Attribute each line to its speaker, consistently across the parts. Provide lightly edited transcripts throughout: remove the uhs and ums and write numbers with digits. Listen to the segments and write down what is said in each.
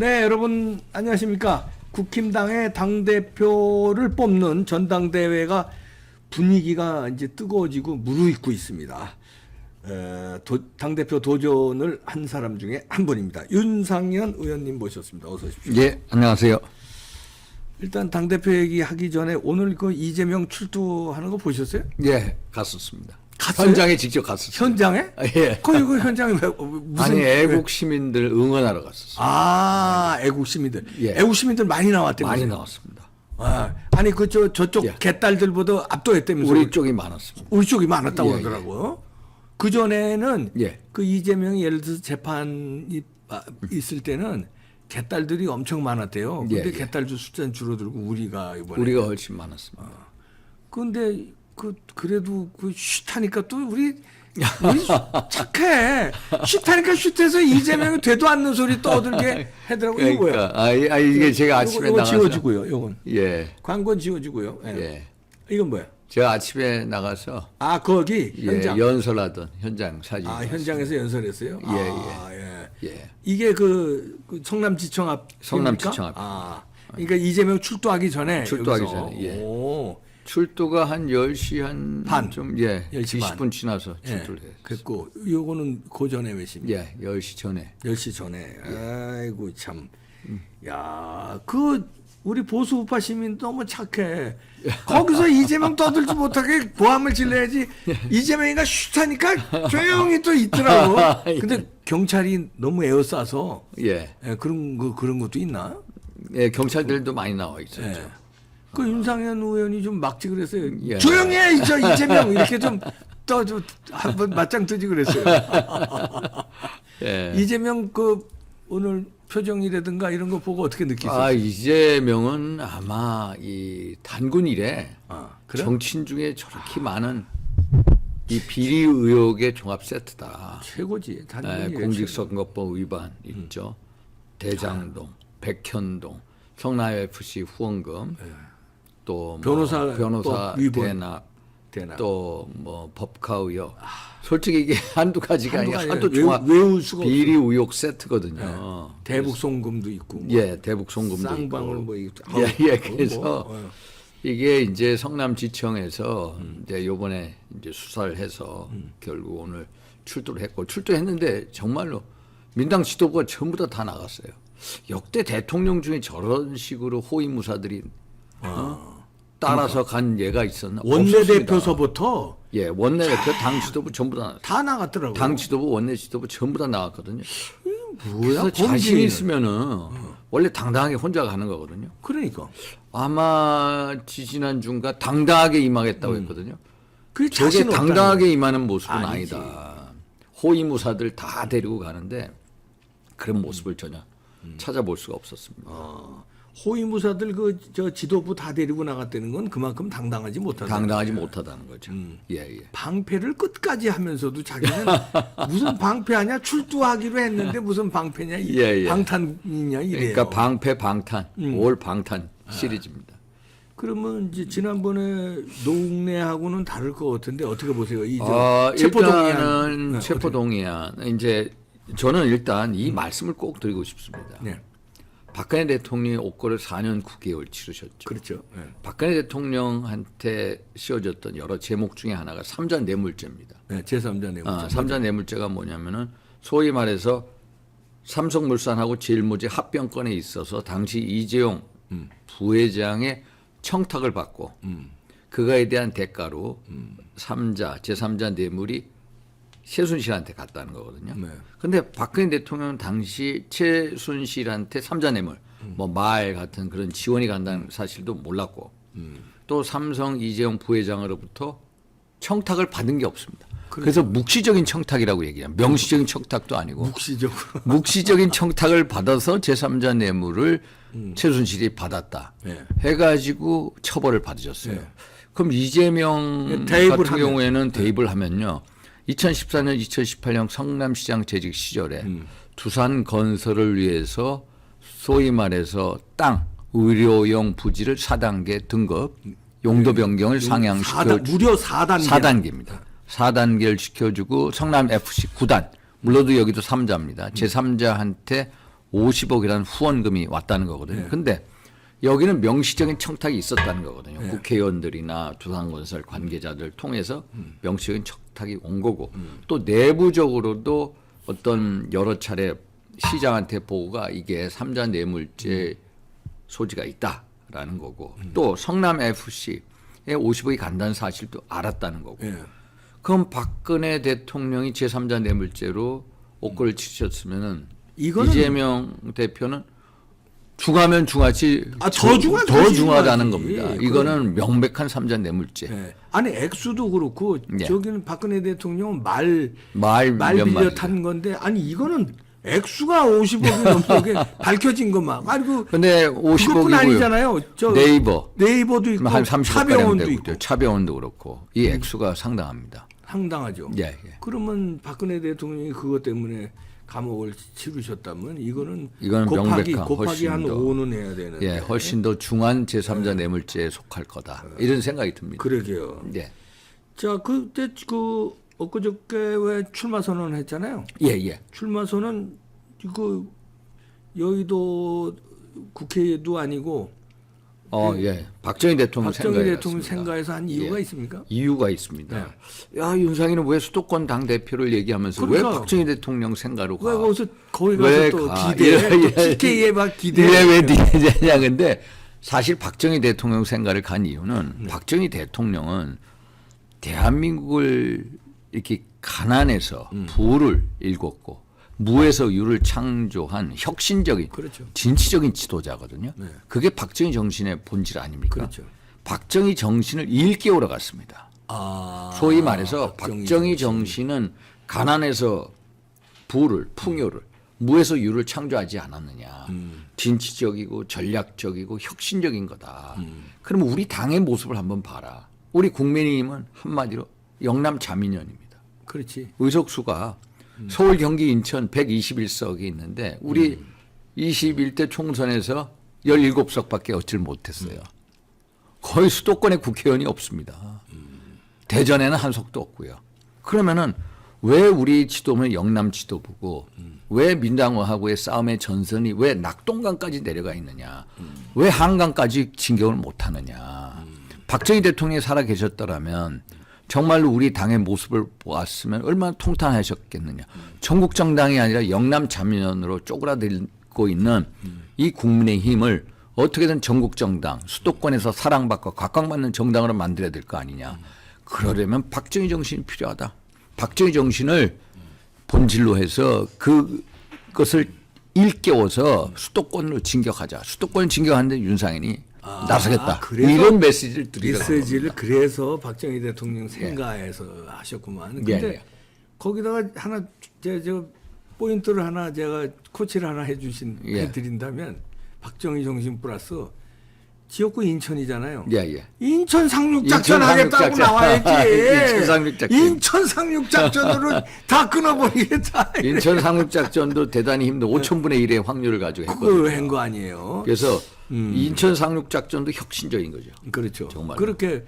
Speaker 1: 네, 여러분 안녕하십니까? 국힘당의 당대표를 뽑는 전당대회가 분위기가 이제 뜨거워지고 무르익고 있습니다. 당대표 도전을 한 사람 중에 한 분입니다. 윤상현 의원님 모셨습니다. 어서 오십시오.
Speaker 2: 예, 안녕하세요.
Speaker 1: 일단 당대표 얘기하기 전에 오늘 그 이재명 출두하는 거 보셨어요?
Speaker 2: 예, 갔었습니다.
Speaker 1: 갔어요?
Speaker 2: 현장에 직접 갔었어요.
Speaker 1: 현장에?
Speaker 2: 아, 예.
Speaker 1: 거기 그 현장에 무슨
Speaker 2: 아니, 애국 시민들 응원하러 갔었어요.
Speaker 1: 아, 애국 시민들.
Speaker 2: 예.
Speaker 1: 애국 시민들 많이 나왔대요.
Speaker 2: 많이 나왔습니다.
Speaker 1: 아니 그 저쪽
Speaker 2: 예.
Speaker 1: 개딸들보다 압도했다면서.
Speaker 2: 우리 쪽이 많았습니다.
Speaker 1: 우리 쪽이 많았다고
Speaker 2: 예,
Speaker 1: 그러더라고요. 그 전에는
Speaker 2: 예.
Speaker 1: 그 이재명이 예를 들어서 재판이 있을 때는 개딸들이 엄청 많았대요. 근데
Speaker 2: 예, 예.
Speaker 1: 개딸들 숫자는 줄어들고 우리가 이번에.
Speaker 2: 우리가 훨씬 많았습니다.
Speaker 1: 근데 그래도 그 쉿하니까 또 우리 착해. 쉿하니까 쉿해서 이재명이 되도 않는 소리 떠들게 하더라고요. 이거 뭐야?
Speaker 2: 그러니까 이게 제가 아침에
Speaker 1: 요거
Speaker 2: 나가서
Speaker 1: 지워주고요. 요건
Speaker 2: 예,
Speaker 1: 광고는 지워주고요. 예.
Speaker 2: 예.
Speaker 1: 이건 뭐야?
Speaker 2: 제가 아침에 나가서
Speaker 1: 아 거기 현장.
Speaker 2: 예, 연설하던 현장 사진.
Speaker 1: 아 현장에서 연설했어요?
Speaker 2: 예.
Speaker 1: 예. 이게 그 성남지청 앞.
Speaker 2: 성남지청 앞.
Speaker 1: 아, 그러니까 이재명 출두하기 전에.
Speaker 2: 출두하기
Speaker 1: 여기서.
Speaker 2: 전에, 예.
Speaker 1: 오.
Speaker 2: 출두가 한 10시 한
Speaker 1: 반.
Speaker 2: 좀, 예,
Speaker 1: 10시
Speaker 2: 20분
Speaker 1: 반.
Speaker 2: 지나서
Speaker 1: 예.
Speaker 2: 출두를 했어요.
Speaker 1: 그랬고 요거는 그 전에 몇 시입니까?
Speaker 2: 예, 10시 전에.
Speaker 1: 10시 전에. 아이고 참. 야, 그 우리 보수 우파 시민 너무 착해. 거기서 이재명 떠들지 못하게 고함을 질러야지. 이재명이가 쉿하니까 조용히 또 있더라고. 근데 경찰이 너무 에어싸서
Speaker 2: 예.
Speaker 1: 예, 그런 것도 있나?
Speaker 2: 예, 경찰들도 많이 나와 있었죠.
Speaker 1: 예. 그 윤상현 의원이 좀 막지 그랬어요.
Speaker 2: 예.
Speaker 1: 조용히 해, 이재명 이렇게 좀 한번 맞짱 뜨지 그랬어요.
Speaker 2: 예.
Speaker 1: 이재명 그 오늘 표정이라든가 이런 거 보고 어떻게 느끼세요?
Speaker 2: 이재명은 아마 이 단군 이래
Speaker 1: 그래?
Speaker 2: 정치인 중에 저렇게 많은 이 비리 의혹의 종합 세트다.
Speaker 1: 최고지.
Speaker 2: 예, 공직선거법 위반 있죠. 대장동, 백현동, 성남FC 후원금, 또 뭐 변호사
Speaker 1: 위반.
Speaker 2: 대납, 또 뭐 법카 의혹. 솔직히 이게 한두 가지가 아니라
Speaker 1: 가지가
Speaker 2: 한두 종합
Speaker 1: 외울 수가
Speaker 2: 비리 의혹 세트거든요.
Speaker 1: 대북 송금도 있고.
Speaker 2: 예, 대북 송금도
Speaker 1: 쌍방울
Speaker 2: 있고.
Speaker 1: 뭐
Speaker 2: 예, 그래서 이게 이제 성남지청에서 이제 요번에 이제 수사를 해서 결국 오늘 출두를 했고 출두했는데 정말로 민당 지도부가 전부 다 나갔어요. 역대 대통령 중에 저런 식으로 호위무사들이 따라서 간 예가 있었나?
Speaker 1: 원내대표서부터
Speaker 2: 예, 원내대표, 당 지도부 전부
Speaker 1: 다 나갔더라고요.
Speaker 2: 당 지도부, 원내 지도부 전부 다 나갔거든요.
Speaker 1: 뭐야?
Speaker 2: 그래서 자신 있으면은 원래 당당하게 혼자 가는 거거든요.
Speaker 1: 그러니까.
Speaker 2: 아마 지지난 중가 당당하게 임하겠다고 했거든요.
Speaker 1: 그게
Speaker 2: 저게
Speaker 1: 자신 없다는
Speaker 2: 당당하게 임하는 모습은
Speaker 1: 아니지.
Speaker 2: 아니다. 호위무사들 다 데리고 가는데 그런 모습을 전혀 찾아볼 수가 없었습니다.
Speaker 1: 호위무사들 저 지도부 다 데리고 나갔다는 건 그만큼 당당하지 못하다.
Speaker 2: 당당하지 못하다는 거죠. 예.
Speaker 1: 방패를 끝까지 하면서도 자기는 무슨 방패하냐 출두하기로 했는데 무슨 방패냐
Speaker 2: 예.
Speaker 1: 방탄이냐 이래요.
Speaker 2: 그러니까 방패 방탄, 올 방탄 시리즈입니다.
Speaker 1: 그러면 이제 지난번에 노웅래하고는 다를 것 같은데 어떻게 보세요? 이
Speaker 2: 일단은 체포동의안 이제 저는 일단 이 말씀을 꼭 드리고 싶습니다.
Speaker 1: 네.
Speaker 2: 박근혜 대통령이 옥고를 4년 9개월 치르셨죠.
Speaker 1: 그렇죠. 네.
Speaker 2: 박근혜 대통령한테 씌워졌던 여러 제목 중에 하나가 삼자 뇌물죄입니다.
Speaker 1: 네, 제3자 뇌물죄.
Speaker 2: 삼자 뇌물죄가 뭐냐면은 소위 말해서 삼성물산하고 제일모직 합병권에 있어서 당시 이재용 부회장의 청탁을 받고 그거에 대한 대가로 제3자 뇌물이 최순실한테 갔다는 거거든요. 그런데 박근혜 대통령은 당시 최순실한테 삼자 뇌물, 뭐 말 같은 그런 지원이 간다는 사실도 몰랐고, 또 삼성 이재용 부회장으로부터 청탁을 받은 게 없습니다. 그래서 묵시적인 청탁이라고 얘기해요. 명시적인 청탁도 아니고 묵시적인 청탁을 받아서 제3자 뇌물을 최순실이 받았다. 해가지고 처벌을 받으셨어요. 그럼 이재명 같은 경우에는 대입을 하면요. 2014년, 2018년 성남시장 재직 시절에 두산 건설을 위해서 소위 말해서 땅, 의료용 부지를 4단계 등급, 용도 변경을 상향시켜
Speaker 1: 무려 4단계.
Speaker 2: 4단계입니다. 4단계를 시켜주고 성남 FC 9단, 물론도 여기도 3자입니다. 제3자한테 50억이라는 후원금이 왔다는 거거든요. 근데 여기는 명시적인 청탁이 있었다는 거거든요. 국회의원들이나 두산건설 관계자들 통해서 명시적인 청탁이 온 거고 또 내부적으로도 어떤 여러 차례 시장한테 보고가 이게 삼자 뇌물죄 소지가 있다라는 거고 또 성남 FC에 50억이 간다는 사실도 알았다는 거고 그럼 박근혜 대통령이 제3자 뇌물죄로 옥고를 치셨으면은 이재명 대표는 중하면 중하지 더 중하다는 겁니다. 이거는 명백한 삼자 뇌물죄.
Speaker 1: 아니 액수도 그렇고 저기는 박근혜 대통령은 말
Speaker 2: 몇만
Speaker 1: 빌려 탄 건데 아니 이거는 액수가 50억이 넘는 게 밝혀진 것만. 아니
Speaker 2: 근데
Speaker 1: 그것뿐
Speaker 2: 50억이고요.
Speaker 1: 아니잖아요. 저
Speaker 2: 네이버도
Speaker 1: 있고
Speaker 2: 한 30억
Speaker 1: 차병원도
Speaker 2: 되고
Speaker 1: 있고
Speaker 2: 차병원도 그렇고 이 액수가 상당합니다.
Speaker 1: 상당하죠.
Speaker 2: 예.
Speaker 1: 그러면 박근혜 대통령이 그것 때문에 감옥을 치르셨다면 이거는
Speaker 2: 곱하기
Speaker 1: 한 5는 해야 되는데.
Speaker 2: 예, 훨씬 더 중한 제3자 뇌물죄에 속할 거다. 이런 생각이 듭니다.
Speaker 1: 그러게요.
Speaker 2: 예.
Speaker 1: 자, 그때 엊그저께 왜 출마 선언했잖아요.
Speaker 2: 예.
Speaker 1: 출마 선언 이거 여의도 국회도 아니고
Speaker 2: 예. 박정희 대통령
Speaker 1: 생가에서 한 이유가 있습니까?
Speaker 2: 이유가 있습니다. 야, 윤상이는 왜 수도권 당 대표를 얘기하면서 왜 박정희 대통령 생가로 가?
Speaker 1: 왜 거기 가서 또 기대, TK에 막 기대.
Speaker 2: 왜 기대냐? 근데 사실 박정희 대통령 생가를 간 이유는 박정희 대통령은 대한민국을 이렇게 가난해서 부를 일궜고 무에서 유를 창조한 혁신적인
Speaker 1: 그렇죠.
Speaker 2: 진취적인 지도자거든요. 그게 박정희 정신의 본질 아닙니까?
Speaker 1: 그렇죠.
Speaker 2: 박정희 정신을 일깨우러 갔습니다. 소위 말해서 박정희 정신은 가난해서 부를 풍요를 무에서 유를 창조하지 않았느냐. 진취적이고 전략적이고 혁신적인 거다. 그러면 우리 당의 모습을 한번 봐라. 우리 국민의힘은 한마디로 영남 자민련입니다.
Speaker 1: 그렇지.
Speaker 2: 의석수가 서울, 경기, 인천 121석이 있는데 우리 21대 총선에서 17석밖에 얻질 못했어요. 거의 수도권에 국회의원이 없습니다. 대전에는 한 석도 없고요. 그러면은 왜 우리 지도부는 영남 지도부고 왜 민당호하고의 싸움의 전선이 왜 낙동강까지 내려가 있느냐. 왜 한강까지 진격을 못하느냐. 박정희 대통령이 살아 계셨더라면 정말로 우리 당의 모습을 보았으면 얼마나 통탄하셨겠느냐. 전국 정당이 아니라 영남 자민련으로 쪼그라들고 있는 이 국민의힘을 어떻게든 전국 정당, 수도권에서 사랑받고 각광받는 정당으로 만들어야 될 거 아니냐. 그러려면 박정희 정신이 필요하다. 박정희 정신을 본질로 해서 그것을 일깨워서 수도권으로 진격하자. 수도권을 진격하는데 윤상현이 나서겠다. 이런 메시지를 드리더라고요.
Speaker 1: 메시지를 그래서 박정희 대통령 생가에서 하셨구만. 근데 거기다가 하나 저 포인트를 하나 제가 코치를 하나 해드린다면 박정희 정신 플러스 지역구 인천이잖아요. 인천 상륙작전 하겠다고 나와야지. 인천 상륙작전으로 다 끊어버리겠다.
Speaker 2: 인천 상륙작전도 대단히 힘든 5천분의 1의 확률을 가지고 했거든요.
Speaker 1: 그걸 한 거 아니에요.
Speaker 2: 그래서 인천 상륙작전도 혁신적인 거죠.
Speaker 1: 그렇죠.
Speaker 2: 정말.
Speaker 1: 그렇게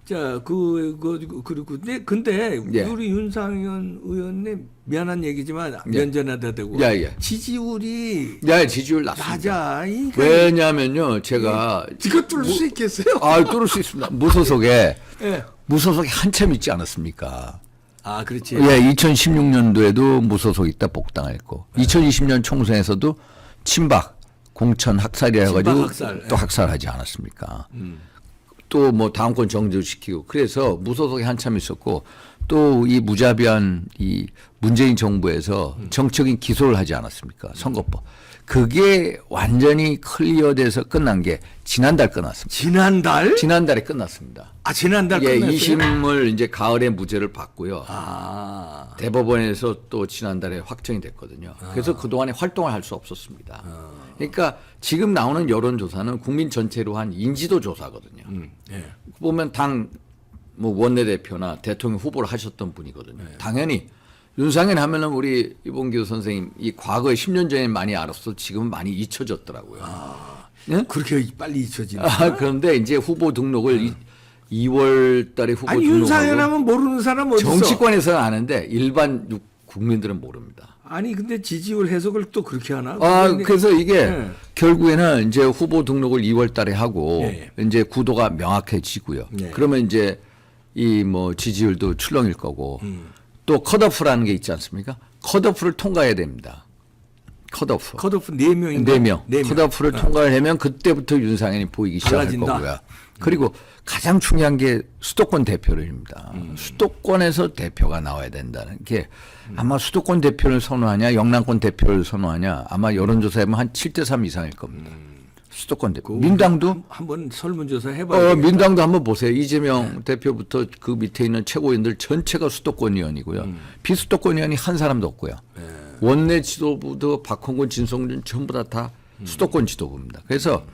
Speaker 1: 자 그리고 근데 우리 윤상현 의원님 미안한 얘기지만 면전에다 대고 지지율이
Speaker 2: 지지율 낮습니다.
Speaker 1: 낮아.
Speaker 2: 왜냐면요 제가
Speaker 1: 이거 뚫을 수 있겠어요?
Speaker 2: 뚫을 수 있습니다. 무소속에 한참 있지 않았습니까?
Speaker 1: 그렇지.
Speaker 2: 2016년도에도 무소속 있다 복당했고 2020년 총선에서도 친박 공천 학살이라 해가지고 또 학살하지 않았습니까? 또 뭐 당권 정지시키고 그래서 무소속이 한참 있었고 또 이 무자비한 이 문재인 정부에서 정적인 기소를 하지 않았습니까? 선거법. 그게 완전히 클리어돼서 끝난 게 지난달 끝났습니다.
Speaker 1: 지난달?
Speaker 2: 지난달에 끝났습니다.
Speaker 1: 지난달 끝났어요?
Speaker 2: 2심을 이제 가을에 무죄를 받고요. 대법원에서 또 지난달에 확정이 됐거든요. 그래서 그동안에 활동을 할 수 없었습니다. 그러니까 지금 나오는 여론조사는 국민 전체로 한 인지도 조사거든요. 보면 당 뭐 원내대표나 대통령 후보를 하셨던 분이거든요. 당연히 윤상현 하면은 우리 이봉규 선생님 이 과거에 10년 전에 많이 알았어 지금은 많이 잊혀졌더라고요.
Speaker 1: 그렇게 빨리 잊혀지네.
Speaker 2: 그런데 이제 후보 등록을 2월 달에 후보 등록하고
Speaker 1: 윤상현 하면 모르는 사람 어디 있어?
Speaker 2: 정치권에서는 아는데 일반 국민들은 모릅니다.
Speaker 1: 아니 근데 지지율 해석을 또 그렇게 하나?
Speaker 2: 그래서 이게
Speaker 1: 네.
Speaker 2: 결국에는 이제 후보 등록을 2월 달에 하고
Speaker 1: 예,
Speaker 2: 이제 구도가 명확해지고요.
Speaker 1: 예.
Speaker 2: 그러면 이제 이 뭐 지지율도 출렁일 거고 또 컷오프라는 게 있지 않습니까? 컷오프를 통과해야 됩니다. 컷오프.
Speaker 1: 컷오프 4명인가?
Speaker 2: 4명. 컷오프를 통과를 하면 그때부터 윤상현이 보이기 시작할
Speaker 1: 달라진다.
Speaker 2: 거고요. 그리고 가장 중요한 게 수도권 대표를입니다. 수도권에서 대표가 나와야 된다는 게 아마 수도권 대표를 선호하냐 영남권 대표를 선호하냐 아마 여론조사하면 한 7대3 이상일 겁니다. 수도권 대표. 민당도
Speaker 1: 한번 설문조사 해봐야
Speaker 2: 민당도 한번 보세요. 이재명 대표부터 그 밑에 있는 최고위원들 전체가 수도권 의원이고요. 비수도권 의원이 한 사람도 없고요. 원내 지도부도 박홍근, 진성준 전부 다 수도권 지도부입니다. 그래서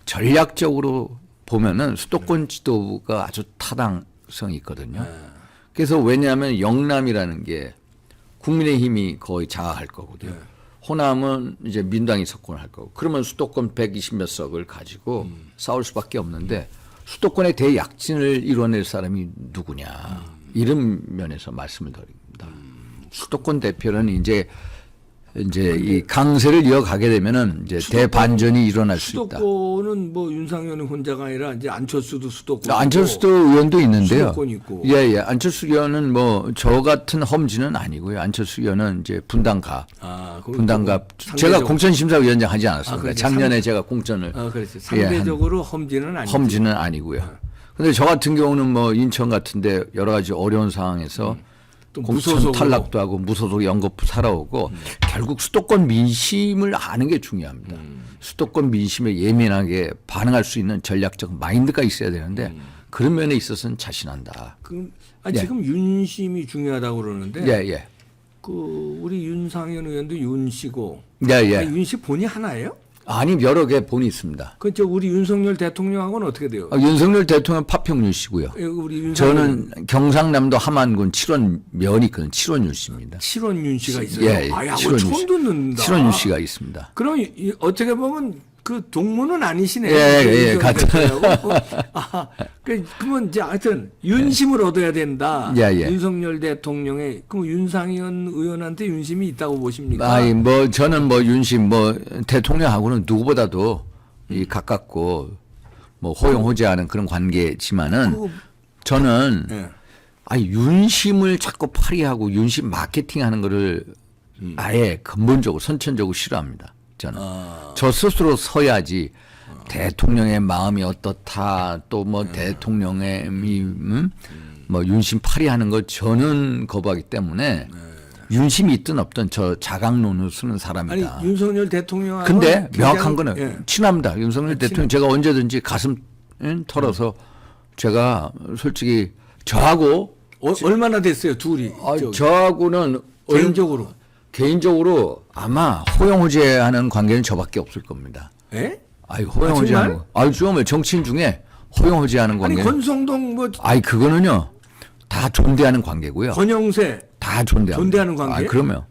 Speaker 2: 전략적으로 보면은 수도권 지도부가 아주 타당성이 있거든요. 그래서 왜냐하면 영남이라는 게 국민의힘이 거의 장악할 거거든요. 호남은 이제 민당이 석권할 거고 그러면 수도권 120몇 석을 가지고 싸울 수밖에 없는데 수도권의 대약진을 이뤄낼 사람이 누구냐 이런 면에서 말씀을 드립니다. 수도권 대표는 이제 이 강세를 이어가게 되면은 이제 대반전이 일어날 수 있다.
Speaker 1: 수도권은 뭐 윤상현 혼자가 아니라 이제 안철수도 수도권.
Speaker 2: 안철수도 의원도 있는데요.
Speaker 1: 수도권 있고.
Speaker 2: 예. 안철수 의원은 뭐 저 같은 험지는 아니고요. 안철수 의원은 이제 분당갑. 분당갑. 제가 공천심사위원장 하지 않았습니까?
Speaker 1: 그렇지.
Speaker 2: 작년에 제가 공천을.
Speaker 1: 그렇지. 상대적으로 험지는 아니고.
Speaker 2: 험지는 아니고요. 근데 저 같은 경우는 뭐 인천 같은데 여러 가지 어려운 상황에서 공천 탈락도 하고 무소속 연거푸 살아오고 결국 수도권 민심을 아는 게 중요합니다. 수도권 민심에 예민하게 반응할 수 있는 전략적 마인드가 있어야 되는데 그런 면에 있어서는 자신한다.
Speaker 1: 지금 윤심이 중요하다고 그러는데
Speaker 2: 예.
Speaker 1: 그 우리 윤상현 의원도 윤씨고
Speaker 2: 예.
Speaker 1: 윤씨 본이 하나예요?
Speaker 2: 아니 여러 개 본이 있습니다.
Speaker 1: 그 우리 윤석열 대통령하고는 어떻게 돼요?
Speaker 2: 윤석열 대통령 파평윤 씨고요.
Speaker 1: 우리
Speaker 2: 저는 경상남도 함안군 칠원면이 있거든요. 칠원윤 씨입니다.
Speaker 1: 칠원윤 씨가 있어요.
Speaker 2: 예.
Speaker 1: 처음 듣는다.
Speaker 2: 칠원윤 씨가 있습니다.
Speaker 1: 그럼 어떻게 보면 그 동문은 아니시네요.
Speaker 2: 예. 같은.
Speaker 1: 그러면 이제 하여튼 윤심을 얻어야 된다.
Speaker 2: 예.
Speaker 1: 윤석열 대통령의 그럼 윤상현 의원한테 윤심이 있다고 보십니까?
Speaker 2: 아니 뭐 저는 뭐 윤심 뭐 대통령하고는 누구보다도 이 가깝고 뭐 호용호재하는 그런 관계지만은 저는 윤심을 자꾸 파리하고 윤심 마케팅하는 거를 아예 근본적으로 선천적으로 싫어합니다. 저는 저 스스로 서야지 대통령의 마음이 어떻다 또 뭐 대통령의 뭐 윤심 파리하는 거 저는 거부하기 때문에 윤심이 있든 없든 저 자강론을 쓰는 사람이다.
Speaker 1: 아니 윤석열 대통령하고
Speaker 2: 근데 명확한 거는 친합니다. 윤석열 대통령 제가 언제든지 가슴 털어서 제가 솔직히 저하고
Speaker 1: 얼마나 됐어요 둘이?
Speaker 2: 저하고는 개인적으로 아마 호용호재하는 관계는 저밖에 없을 겁니다.
Speaker 1: 예?
Speaker 2: 호용호재하는 거. 정말 정치인 중에 호용호재하는 관계.
Speaker 1: 아니 권성동 뭐.
Speaker 2: 그거는요 다 존대하는 관계고요.
Speaker 1: 권영세
Speaker 2: 다 존대하는
Speaker 1: 관계.
Speaker 2: 그러면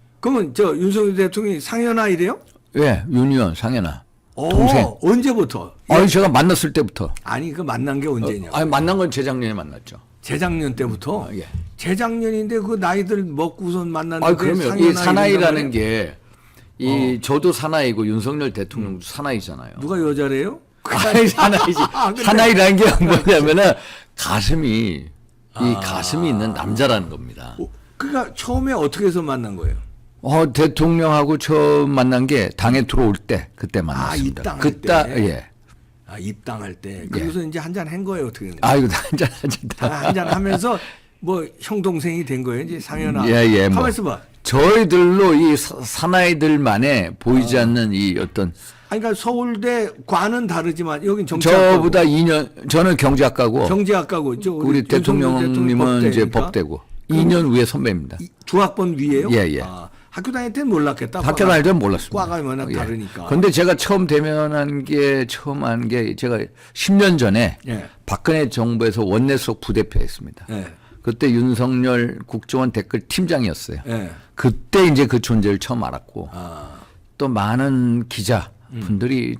Speaker 1: 저 윤석열 대통령이 상현아 이래요?
Speaker 2: 예, 윤 의원 상현아 동생.
Speaker 1: 언제부터?
Speaker 2: 제가 만났을 때부터.
Speaker 1: 아니 그 만난 게 언제냐?
Speaker 2: 만난 건 재작년에 만났죠.
Speaker 1: 재작년 때부터?
Speaker 2: 예.
Speaker 1: 재작년인데 그 나이들 먹고선 만났는데.
Speaker 2: 그러면 이 사나이라는 게 저도 사나이고 윤석열 대통령도 사나이잖아요.
Speaker 1: 누가 여자래요?
Speaker 2: 사나이지. 사나이라는 게 뭐냐면은 가슴이 있는 남자라는 겁니다.
Speaker 1: 그러니까 처음에 어떻게 해서 만난 거예요?
Speaker 2: 대통령하고 처음 만난 게 당에 들어올 때 그때 만났습니다.
Speaker 1: 입당할 때.
Speaker 2: 예.
Speaker 1: 입당할 때. 그래서 이제 한잔 한 거예요, 어떻게 된
Speaker 2: 거예요?
Speaker 1: 한잔 하면서 뭐 형 동생이 된 거예요, 이제 상현아.
Speaker 2: 예.
Speaker 1: 가만 있어 봐.
Speaker 2: 저희들로 이 사나이들만의 보이지 않는 이 어떤.
Speaker 1: 그러니까 서울대 과는 다르지만 여긴 정치학과고.
Speaker 2: 저보다 2년 저는 경제학과고.
Speaker 1: 우리
Speaker 2: 대통령님은 이제 법대고. 2년 위에 선배입니다.
Speaker 1: 두 학번 위에요?
Speaker 2: 예.
Speaker 1: 학교 다닐 때는 몰랐겠다.
Speaker 2: 학교 다닐 때는 몰랐습니다.
Speaker 1: 과가 워낙 다르니까.
Speaker 2: 그런데 제가 처음 한 게 제가 10년 전에 박근혜 정부에서 원내수석 부대표였습니다. 그때 윤석열 국정원 댓글 팀장이었어요. 그때 이제 그 존재를 처음 알았고 또 많은 기자 분들이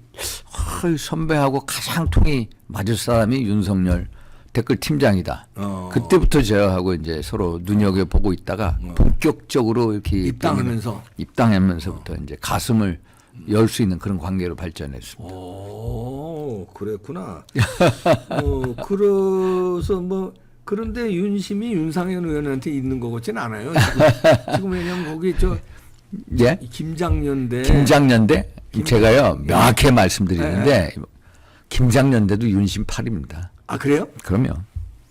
Speaker 2: 선배하고 가장 통이 맞을 사람이 윤석열 댓글 팀장이다.
Speaker 1: 어.
Speaker 2: 그때부터 저하고 이제 서로 눈여겨 보고 있다가 본격적으로 이렇게 입당하면서부터 이제 가슴을 열 수 있는 그런 관계로 발전했습니다.
Speaker 1: 오, 그랬구나. 그래서 뭐 그런데 윤심이 윤상현 의원한테 있는 것 같지는 않아요. 지금 왜냐면 거기 저
Speaker 2: 예?
Speaker 1: 김장년대.
Speaker 2: 김장년대 제가요 명확히 말씀드리는데 김장년대도 윤심 8입니다.
Speaker 1: 아 그래요?
Speaker 2: 그럼요.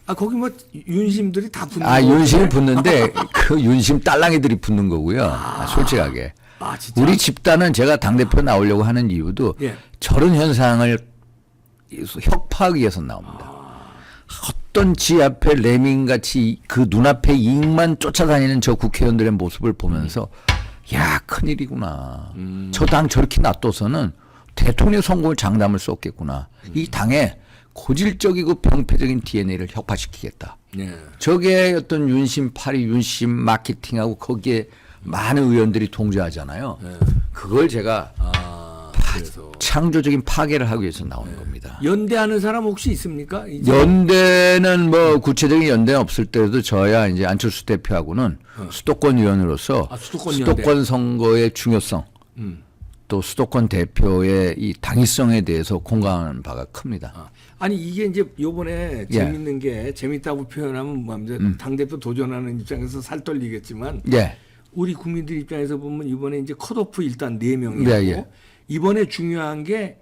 Speaker 1: 아 거기 뭐 윤심들이 다 붙는
Speaker 2: 아
Speaker 1: 거
Speaker 2: 윤심이
Speaker 1: 같은데?
Speaker 2: 붙는데 그 윤심 딸랑이들이 붙는 거고요. 솔직하게.
Speaker 1: 아 진짜.
Speaker 2: 우리 집단은 제가 당대표 나오려고 하는 이유도
Speaker 1: 예.
Speaker 2: 저런 현상을 혁파하기 위해서 나옵니다. 어떤 지 앞에 레민같이 그 눈앞에 이익만 쫓아다니는 저 국회의원들의 모습을 보면서 야 큰일이구나. 저 당 저렇게 놔둬서는 대통령 선거를 장담을 쏟겠구나. 이 당에 고질적이고 병폐적인 DNA를 혁파시키겠다.
Speaker 1: 예.
Speaker 2: 저게 어떤 윤심 파리 윤심 마케팅하고 거기에 많은 의원들이 동조하잖아요. 그걸 제가
Speaker 1: 그래서
Speaker 2: 창조적인 파괴를 하기 위해서 나오는 겁니다.
Speaker 1: 연대하는 사람 혹시 있습니까? 이제?
Speaker 2: 연대는 뭐 구체적인 연대는 없을 때도 저야 이제 안철수 대표하고는 수도권 의원으로서
Speaker 1: 수도권
Speaker 2: 선거의 중요성 또 수도권 대표의 이 당위성에 대해서 공감하는 바가 큽니다.
Speaker 1: 아니 이게 이제 요번에
Speaker 2: 예.
Speaker 1: 재밌는 게 재밌다고 표현하면 뭐하면 당대표 도전하는 입장에서 살떨리겠지만
Speaker 2: 예.
Speaker 1: 우리 국민들 입장에서 보면 이번에 이제 컷오프 일단 4명이고
Speaker 2: 예, 예.
Speaker 1: 이번에 중요한 게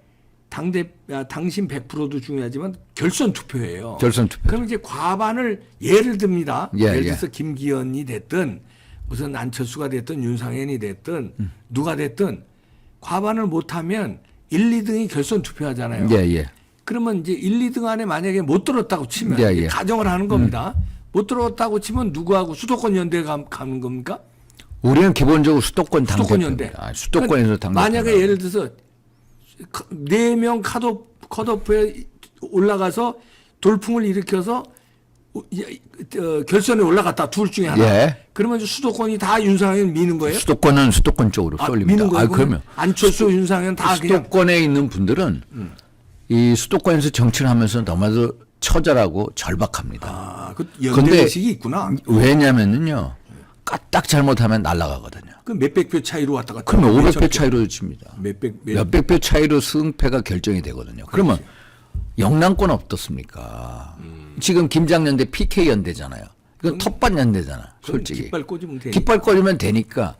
Speaker 1: 당신 100%도 중요하지만 결선 투표예요.
Speaker 2: 결선 투표.
Speaker 1: 그럼 이제 과반을 예를 듭니다.
Speaker 2: 예,
Speaker 1: 예를
Speaker 2: 예.
Speaker 1: 들어서 김기현이 됐든 무슨 안철수가 됐든 윤상현이 됐든 누가 됐든 과반을 못하면 1, 2등이 결선 투표하잖아요.
Speaker 2: 예, 예.
Speaker 1: 그러면 이제 1, 2등 안에 만약에 못 들었다고 치면
Speaker 2: 예, 예.
Speaker 1: 가정을 하는 겁니다. 못 들었다고 치면 누구하고 수도권 연대 가는 겁니까?
Speaker 2: 우리는 기본적으로 수도권
Speaker 1: 수도권 연대.
Speaker 2: 당대표입니다. 수도권에서 당대표.
Speaker 1: 만약에 예를 들어서 4명 컷오프에 올라가서 돌풍을 일으켜서 결선에 올라갔다 둘 중에 하나.
Speaker 2: 예.
Speaker 1: 그러면 이제 수도권이 다 윤상현 미는 거예요?
Speaker 2: 수도권은 수도권 쪽으로 쏠립니다.
Speaker 1: 미는 거예요?
Speaker 2: 그러면
Speaker 1: 안철수, 윤상현 다 그냥
Speaker 2: 수도권에 있는 분들은 이 수도권에서 정치를 하면서 너무나도 처절하고 절박합니다.
Speaker 1: 그
Speaker 2: 근데
Speaker 1: 연대의식이 있구나.
Speaker 2: 왜냐면은요. 까딱 잘못하면 날아가거든요.
Speaker 1: 그 몇백 표 차이로 왔다 갔다.
Speaker 2: 그러면 500표
Speaker 1: 몇천
Speaker 2: 차이로 칩니다.
Speaker 1: 몇백
Speaker 2: 표 차이로 승패가 결정이 되거든요. 그러면 영남권 어떻습니까? 지금 김장연대 PK 연대잖아요. 이건 텃밭 연대잖아. 솔직히.
Speaker 1: 깃발 꽂으면 되니까.
Speaker 2: 깃발 꽂으면 되니까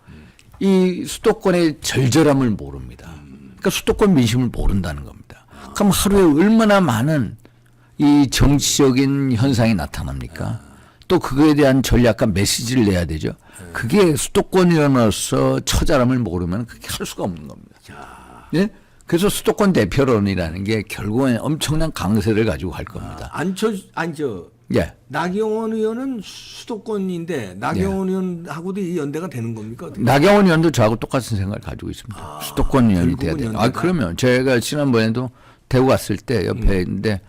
Speaker 2: 이 수도권의 절절함을 모릅니다. 그러니까 수도권 민심을 모른다는 겁니다. 그럼 하루에 얼마나 많은 이 정치적인 현상이 나타납니까? 또 그거에 대한 전략과 메시지를 내야 되죠. 그게 수도권이로서 처절함을 모르면 그렇게 할 수가 없는 겁니다. 예? 그래서 수도권 대표론이라는 게 결국은 엄청난 강세를 가지고 갈 겁니다.
Speaker 1: 예. 나경원 의원은 수도권인데 나경원 의원하고도 이 연대가 되는 겁니까? 어떻게?
Speaker 2: 나경원 의원도 저하고 똑같은 생각을 가지고 있습니다. 수도권 의원이 돼야 돼요. 그러면 제가 지난번에도 대구 갔을 때 옆에 있는데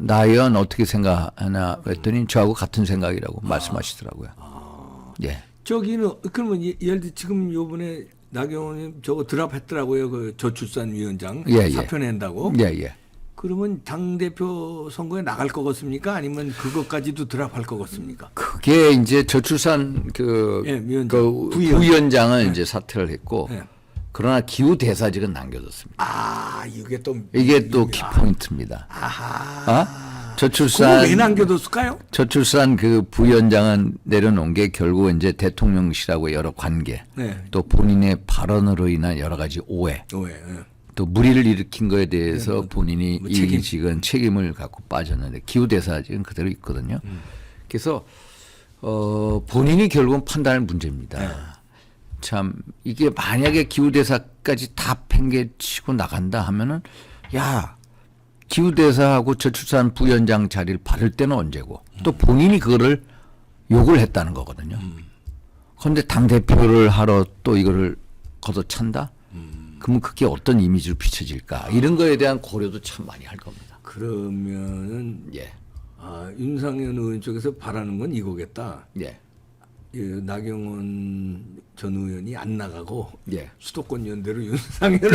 Speaker 2: 나 의원 어떻게 생각하나 그랬더니 저하고 같은 생각이라고 말씀하시더라고요. 예.
Speaker 1: 저기는 그러면 예를 들어 지금 요번에 나경원이 저거 드랍했더라고요. 그 저출산 위원장 사표 낸다고.
Speaker 2: 예, 예.
Speaker 1: 그러면 당 대표 선거에 나갈 것 같습니까? 아니면 그것까지도 드랍할 것 같습니까?
Speaker 2: 그게 이제 저출산 부위원장은 이제 사퇴를 했고 그러나 기후 대사직은 남겨뒀습니다. 이게 또 키포인트입니다. 저출산
Speaker 1: 왜 남겨뒀을까요?
Speaker 2: 저출산 그 부위원장은 내려놓은 게 결국 이제 대통령실하고 여러 관계, 또 본인의 발언으로 인한 여러 가지 오해, 또 무리를 일으킨 거에 대해서 본인이 이 직은 책임을 갖고 빠졌는데 기후 대사직은 그대로 있거든요. 그래서 본인이 결국은 판단할 문제입니다. 참 이게 만약에 기후대사까지 다 팽개치고 나간다 하면은 야 기후대사하고 저출산 부위원장 자리를 받을 때는 언제고 또 본인이 그거를 욕을 했다는 거거든요. 그런데 당대표를 하러 또 이거를 걷어찬다? 그러면 그게 어떤 이미지로 비춰질까? 이런 거에 대한 고려도 참 많이 할 겁니다.
Speaker 1: 그러면은 윤상현 의원 쪽에서 바라는 건 이거겠다. 나경원 전 의원이 안 나가고
Speaker 2: 예.
Speaker 1: 수도권 연대로 윤상현을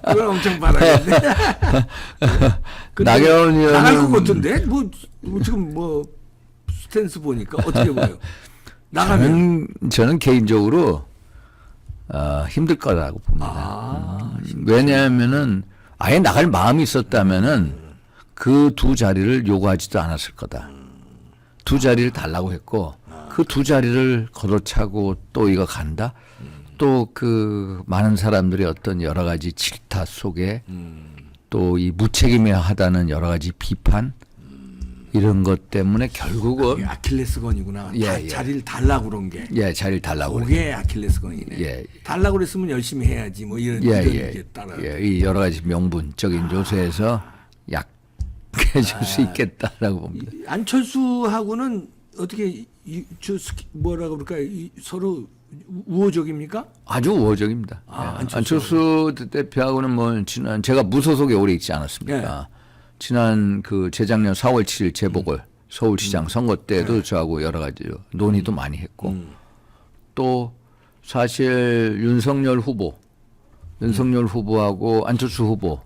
Speaker 1: 그걸 엄청 바라겠네.
Speaker 2: 나경원 의원은
Speaker 1: 나갈 것 같은데 뭐 지금 뭐 스탠스 보니까 어떻게 보여요? 나가면
Speaker 2: 저는 개인적으로 힘들 거라고 봅니다. 왜냐하면은 아예 나갈 마음이 있었다면은 그 두 자리를 요구하지도 않았을 거다. 두 자리를 달라고 했고 그 두 자리를 걷어차고 또 이거 간다. 또 그 많은 사람들이 어떤 여러 가지 질타 속에 또 이 무책임하다는 여러 가지 비판 이런 것 때문에 결국은
Speaker 1: 아킬레스건이구나.
Speaker 2: 예,
Speaker 1: 다
Speaker 2: 예.
Speaker 1: 자리를 달라고 그런 게.
Speaker 2: 예, 자리를 달라고
Speaker 1: 그게 아킬레스건이네.
Speaker 2: 예.
Speaker 1: 달라고 그랬으면 열심히 해야지 뭐 이런 게 따라.
Speaker 2: 이 여러 가지 명분적인 요소에서 약해질 수 있겠다라고 봅니다.
Speaker 1: 안철수하고는 어떻게 뭐라 그럴까 서로 우호적입니까?
Speaker 2: 아주 우호적입니다. 안철수 대표하고는 뭐 지난 제가 무소속에 오래 있지 않았습니까? 지난 그 재작년 4월 7일 재보궐 서울시장 선거 때도 저하고 여러 가지 논의도 많이 했고 또 사실 윤석열 후보하고 안철수 후보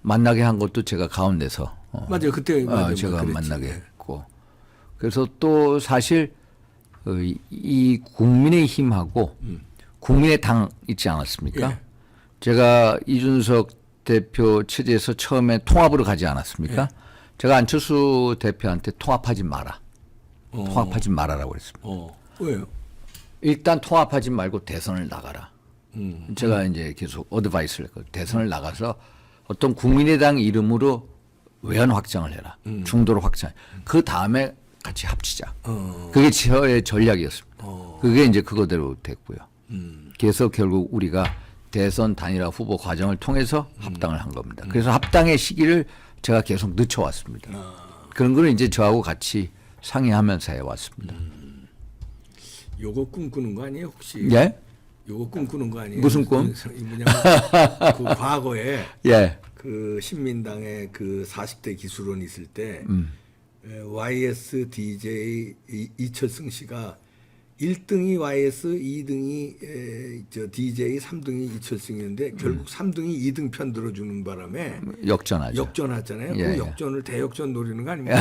Speaker 2: 만나게 한 것도 제가 가운데서
Speaker 1: 맞아요. 그때 맞아요.
Speaker 2: 제가
Speaker 1: 그랬지.
Speaker 2: 만나게 했고 그래서 또 사실 이 국민의힘하고 국민의당 있지 않았습니까?
Speaker 1: 예.
Speaker 2: 제가 이준석 대표 체제에서 처음에 통합으로 가지 않았습니까? 제가 안철수 대표한테 통합하지 마라. 통합하지 말아라고 그랬습니다.
Speaker 1: 왜요?
Speaker 2: 일단 통합하지 말고 대선을 나가라. 제가 이제 계속 어드바이스를 했거든요. 대선을 나가서 어떤 국민의당 이름으로 외연 확장을 해라. 중도로 확장. 그 다음에 같이 합치자. 그게 저의 전략이었습니다. 그게 이제 그거대로 됐고요. 그래서 결국 우리가 대선 단일화 후보 과정을 통해서 합당을 한 겁니다. 그래서 합당의 시기를 제가 계속 늦춰왔습니다. 그런 거는 이제 저하고 같이 상의하면서 해왔습니다.
Speaker 1: 요거 꿈꾸는 거 아니에요 혹시?
Speaker 2: 예?
Speaker 1: 요거 꿈꾸는 거 아니에요?
Speaker 2: 무슨 꿈?
Speaker 1: 그 과거에
Speaker 2: 예.
Speaker 1: 그 신민당의 그 40대 기술원 있을 때 YS DJ 이철승 씨가 1등이 YS, 2등이 저 DJ, 3등이 이철승이었는데 결국 3등이 2등 편 들어주는 바람에
Speaker 2: 역전하죠.
Speaker 1: 역전하잖아요.
Speaker 2: 예,
Speaker 1: 그
Speaker 2: 예.
Speaker 1: 역전을 대역전 노리는 거 아닙니까?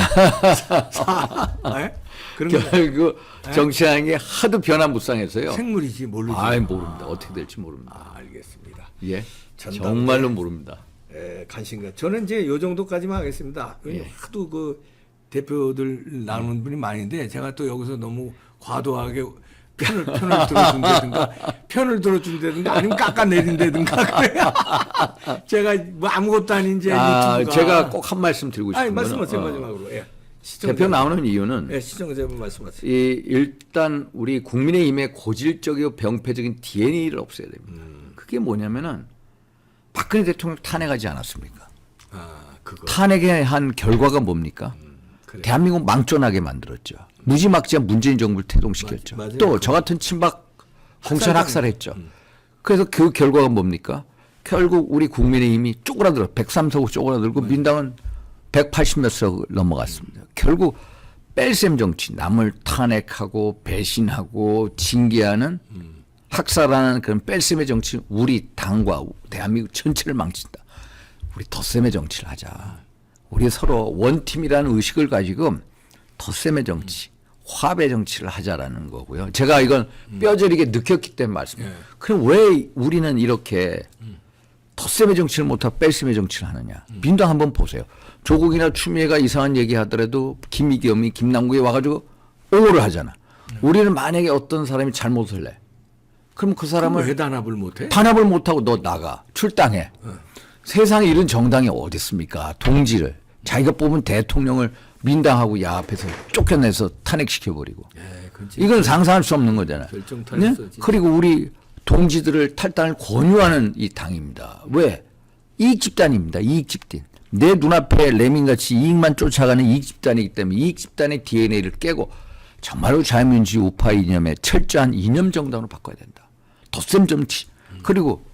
Speaker 1: 네? 그런 거
Speaker 2: 결국 정치하는 게 하도 변화무쌍해서요.
Speaker 1: 생물이지 모르지.
Speaker 2: 아이 모릅니다. 어떻게 될지 모릅니다.
Speaker 1: 알겠습니다.
Speaker 2: 예.
Speaker 1: 전당대-
Speaker 2: 정말로 모릅니다.
Speaker 1: 간신가. 저는 이제 요 정도까지만 하겠습니다. 왜냐면 하도 그 대표들 나누는 분이 많은데 제가 또 여기서 너무 과도하게 편을 들어준다든가 아니면 깎아내린다든가 그래야 제가 뭐 아무것도 아닌 제 유튜브가
Speaker 2: 제가 꼭 한 말씀 드리고 싶은 거는
Speaker 1: 말씀하세요 마지막으로.
Speaker 2: 대표 나오는 이유는
Speaker 1: 시청자분 말씀하세요.
Speaker 2: 일단 우리 국민의힘의 고질적이고 병폐적인 DNA를 없애야 됩니다. 그게 뭐냐면은 박근혜 대통령 탄핵하지 않았습니까?
Speaker 1: 그거.
Speaker 2: 탄핵에 한 결과가 뭡니까?
Speaker 1: 그래.
Speaker 2: 대한민국 망존하게 만들었죠. 무지막지한 문재인 정부를 태동시켰죠.
Speaker 1: 맞아요.
Speaker 2: 또 저 같은 친박 공천 학살했죠. 그래서 그 결과가 뭡니까? 결국 우리 국민의힘이 쪼그라들어 103석 쪼그라들고 민당은 180몇 석 넘어갔습니다. 결국 뺄셈 정치, 남을 탄핵하고 배신하고 징계하는 학살하는 그런 뺄셈의 정치, 우리 당과 대한민국 전체를 망친다. 우리 덧셈의 정치를 하자. 우리 서로 원팀이라는 의식을 가지고 덧셈의 정치, 화합의 정치를 하자라는 거고요. 제가 이건 뼈저리게 느꼈기 때문에 말씀드려요. 그럼 왜 우리는 이렇게 덧셈의 정치를 못하고 뺄셈의 정치를 하느냐. 민당 한번 보세요. 조국이나 추미애가 이상한 얘기하더라도 김이겸이 김남국이 와가지고 옹호를 하잖아. 우리는 만약에 어떤 사람이 잘못을 해. 그럼 그 사람을
Speaker 1: 왜 단합을 못해?
Speaker 2: 단합을 못하고 너 나가. 출당해. 세상에 이런 정당이 어디 있습니까? 동지를. 자기가 뽑은 대통령을 민당하고 야합해서 쫓겨내서 탄핵시켜버리고. 이건 상상할 수 없는 거잖아요.
Speaker 1: 결정타였어, 진짜.
Speaker 2: 그리고 우리 동지들을 탈당을 권유하는 이 당입니다. 왜? 이익 집단입니다. 이익 집단. 내 눈앞에 레민같이 이익만 쫓아가는 이익 집단이기 때문에 이익 집단의 DNA를 깨고 정말로 자유민주주의 우파 이념에 철저한 이념 정당으로 바꿔야 된다. 덧셈 정치. 그리고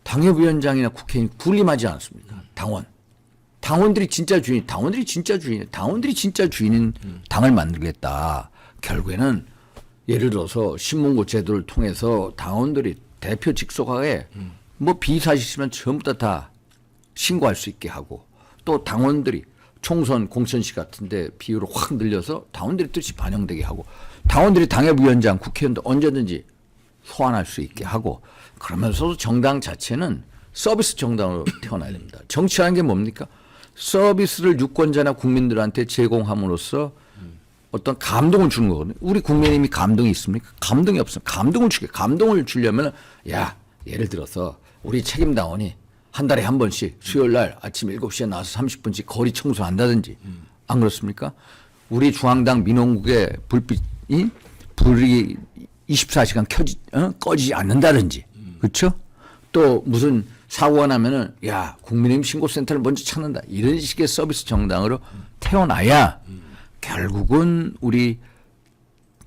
Speaker 2: 당협위원장이나 국회의원 군림하지 않습니까? 당원. 당원들이 진짜 주인, 당원들이 진짜 주인인 당을 만들겠다. 결국에는 예를 들어서 신문고 제도를 통해서 당원들이 대표 직속하에 뭐 비사실 있으면 전부 다 신고할 수 있게 하고 또 당원들이 총선 공천시 같은데 비율을 확 늘려서 당원들의 뜻이 반영되게 하고 당원들이 당협위원장 국회의원도 언제든지 소환할 수 있게 하고 그러면서도 정당 자체는 서비스 정당으로 태어나야 됩니다. 정치라는 게 뭡니까? 서비스를 유권자나 국민들한테 제공함으로써 어떤 감동을 주는 거거든요. 우리 국민님이 감동이 있습니까? 감동이 없으면 감동을 주려면 야 예를 들어서 우리 책임당원이 한 달에 한 번씩 수요일 날 아침 7시에 나와서 30분씩 거리 청소한다든지 안 그렇습니까? 우리 중앙당 민원국의 불이 24시간 꺼지지 않는다든지 그렇죠? 또 무슨 사고가 나면은 야 국민의힘 신고센터를 먼저 찾는다 이런 식의 서비스 정당으로 태어나야 결국은 우리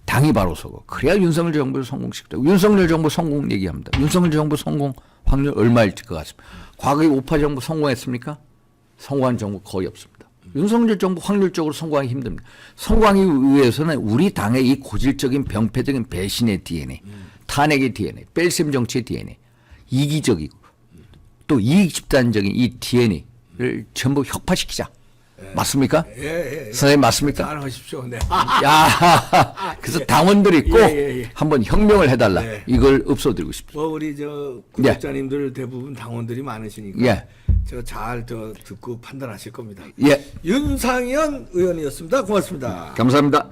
Speaker 2: 당이 바로 서고 그래야 윤석열 정부를 성공시키고 윤석열 정부 성공 얘기합니다. 윤석열 정부 성공 확률 얼마일 것 같습니다. 과거에 우파 정부 성공했습니까? 성공한 정부 거의 없습니다. 윤석열 정부 확률적으로 성공하기 힘듭니다. 성공하기 위해서는 우리 당의 이 고질적인 병폐적인 배신의 DNA, 탄핵의 DNA, 뺄셈 정치의 DNA, 이기적이고 또 이익 집단적인 이 DNA를 전부 혁파시키자. 맞습니까?
Speaker 1: 예.
Speaker 2: 선생님 맞습니까?
Speaker 1: 잘 하십시오. 네.
Speaker 2: 야, 그래서 당원들이 꼭
Speaker 1: 예.
Speaker 2: 한번 혁명을 해달라.
Speaker 1: 네.
Speaker 2: 이걸 읍소드리고 싶습니다.
Speaker 1: 뭐 우리 저 구독자님들 대부분 당원들이 많으시니까
Speaker 2: 예.
Speaker 1: 저 잘 듣고 판단하실 겁니다.
Speaker 2: 예,
Speaker 1: 윤상현 의원이었습니다. 고맙습니다.
Speaker 2: 감사합니다.